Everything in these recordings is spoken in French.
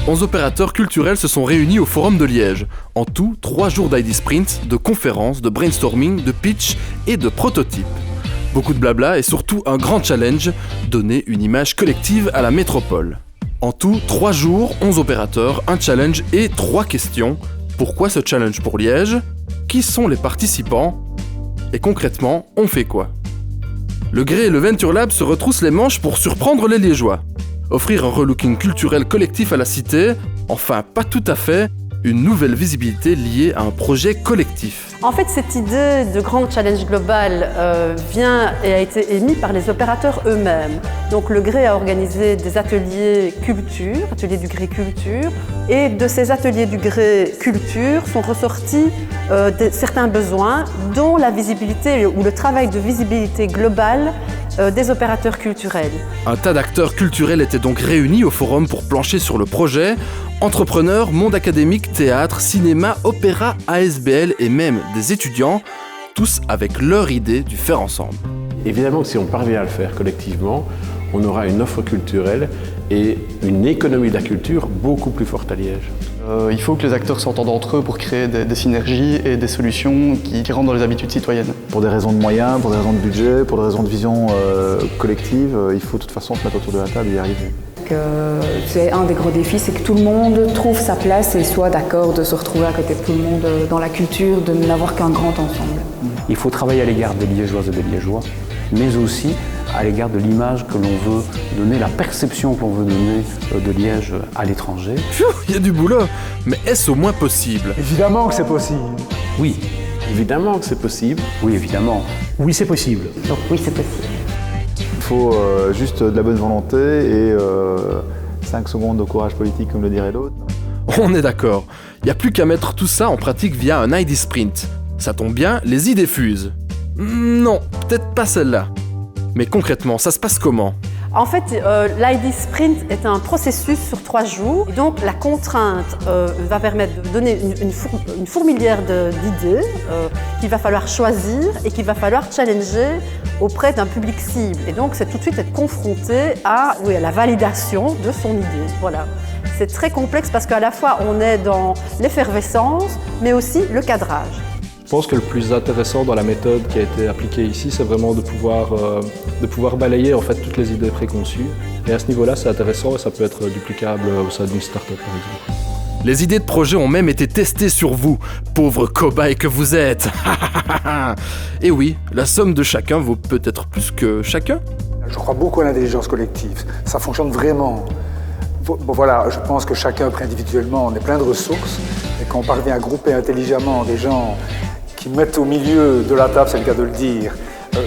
11 opérateurs culturels se sont réunis au Forum de Liège. En tout, 3 jours d'ID Sprint, de conférences, de brainstorming, de pitch et de prototypes. Beaucoup de blabla et surtout un grand challenge, donner une image collective à la métropole. En tout, 3 jours, 11 opérateurs, un challenge et 3 questions. Pourquoi ce challenge pour Liège ? Qui sont les participants ? Et concrètement, on fait quoi ? Le Gré et le Venture Lab se retroussent les manches pour surprendre les Liégeois. Offrir un relooking culturel collectif à la cité, enfin pas tout à fait, une nouvelle visibilité liée à un projet collectif. En fait, cette idée de grand challenge global vient et a été émise par les opérateurs eux-mêmes. Donc le Gré a organisé des ateliers culture, ateliers du Gré culture, et de ces ateliers du Gré culture sont ressortis certains besoins, dont la visibilité ou le travail de visibilité globale des opérateurs culturels. Un tas d'acteurs culturels étaient donc réunis au forum pour plancher sur le projet. Entrepreneurs, monde académique, théâtre, cinéma, opéra, ASBL et même des étudiants, tous avec leur idée du faire ensemble. Évidemment que si on parvient à le faire collectivement, on aura une offre culturelle et une économie de la culture beaucoup plus forte à Liège. Il faut que les acteurs s'entendent entre eux pour créer des synergies et des solutions qui rentrent dans les habitudes citoyennes. Pour des raisons de moyens, pour des raisons de budget, pour des raisons de vision collective, il faut de toute façon se mettre autour de la table et y arriver. C'est un des gros défis, c'est que tout le monde trouve sa place et soit d'accord de se retrouver à côté de tout le monde dans la culture, de n'avoir qu'un grand ensemble. Il faut travailler à l'égard des Liégeoises et des Liégeois, mais aussi à l'égard de l'image que l'on veut donner, la perception que l'on veut donner de Liège à l'étranger. Il y a du boulot, mais est-ce au moins possible ? Évidemment que c'est possible. Oui. Évidemment que c'est possible. Oui, évidemment. Oui, c'est possible. Donc oui, c'est possible. Il faut juste de la bonne volonté et 5 secondes de courage politique, comme le dirait l'autre. On est d'accord, il n'y a plus qu'à mettre tout ça en pratique via un ID Sprint. Ça tombe bien, les idées fusent. Non, peut-être pas celle-là. Mais concrètement, ça se passe comment ? En fait, l'ID Sprint est un processus sur 3 jours. Et donc, la contrainte va permettre de donner une fourmilière d'idées qu'il va falloir choisir et qu'il va falloir challenger auprès d'un public cible. Et donc, c'est tout de suite être confronté à la validation de son idée. Voilà. C'est très complexe parce qu'à la fois, on est dans l'effervescence, mais aussi le cadrage. Je pense que le plus intéressant dans la méthode qui a été appliquée ici, c'est vraiment de pouvoir balayer en fait toutes les idées préconçues. Et à ce niveau-là, c'est intéressant et ça peut être duplicable au sein d'une start-up par exemple. Les idées de projet ont même été testées sur vous, pauvres cobayes que vous êtes. Et oui, la somme de chacun vaut peut-être plus que chacun. Je crois beaucoup à l'intelligence collective. Ça fonctionne vraiment. Bon, voilà, je pense que chacun pris individuellement, on est plein de ressources. Et quand on parvient à grouper intelligemment des gens qui mettent au milieu de la table, c'est le cas de le dire,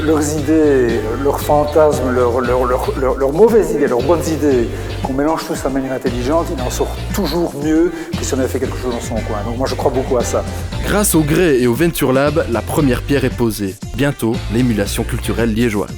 leurs idées, leurs fantasmes, leurs mauvaises idées, leurs bonnes idées, qu'on mélange tous de manière intelligente, il en sort toujours mieux que si on avait fait quelque chose dans son coin. Donc moi je crois beaucoup à ça. Grâce au Gré et au Venture Lab, la première pierre est posée. Bientôt, l'émulation culturelle liégeoise.